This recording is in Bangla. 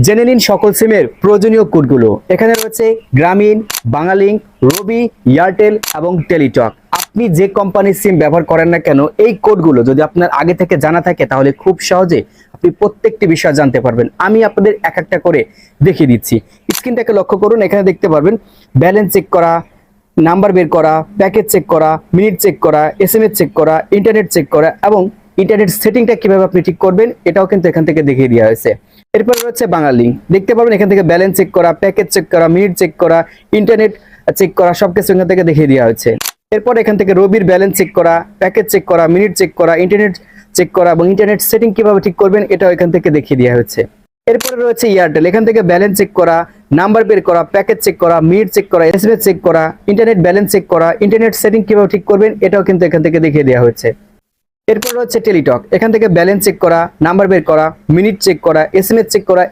জেনে নিন সকল সিমের প্রয়োজনীয় কোডগুলো। এখানে রয়েছে গ্রামীণ, বাংলালিংক, রবি, এয়ারটেল এবং টেলিটক। আপনি যে কোম্পানির সিম ব্যবহার করেন না কেন, এই কোডগুলো যদি আপনার আগে থেকে জানা থাকে তাহলে খুব সহজে আপনি প্রত্যেকটি বিষয় জানতে পারবেন। আমি আপনাদের এক একটা করে দেখিয়ে দিচ্ছি। স্ক্রিনটাকে লক্ষ্য করুন, এখানে দেখতে পারবেন ব্যালেন্স চেক করা, নাম্বার বের করা, প্যাকেজ চেক করা, মিনিট চেক করা, এসএমএস চেক করা, ইন্টারনেট চেক করা এবং ইন্টারনেট সেটিংটা কিভাবে আপনি ঠিক করবেন এটাও কিন্তু এখান থেকে দেখিয়ে দেওয়া হয়েছে। এরপর রয়েছে বাংলালিংক, দেখতে পারবেন এখান থেকে ব্যালেন্স চেক করা, প্যাকেজ চেক করা, মিনিট চেক করা, ইন্টারনেট চেক করা, সবকিছু এখান থেকে দেখিয়ে দেওয়া হয়েছে। এরপর এখান থেকে রবির ব্যালেন্স চেক করা, প্যাকেজ চেক করা, মিনিট চেক করা, ইন্টারনেট চেক করা এবং ইন্টারনেট সেটিং কিভাবে ঠিক করবেন এটাও এখান থেকে দেখিয়ে দেওয়া হয়েছে। এরপরে রয়েছে এয়ারটেল, এখান থেকে ব্যালেন্স চেক করা, নাম্বার বের করা, প্যাকেজ চেক করা, মিনিট চেক করা, এসএমএস চেক করা, ইন্টারনেট ব্যালেন্স চেক করা, ইন্টারনেট সেটিং কিভাবে ঠিক করবেন এটাও কিন্তু এখান থেকে দেখিয়ে দেওয়া হয়েছে। এরপর হচ্ছে টেলিটক, এখান থেকে ব্যালেন্স চেক করা, নাম্বার বের করা, মিনিট চেক করা, এসএমএস চেক করা,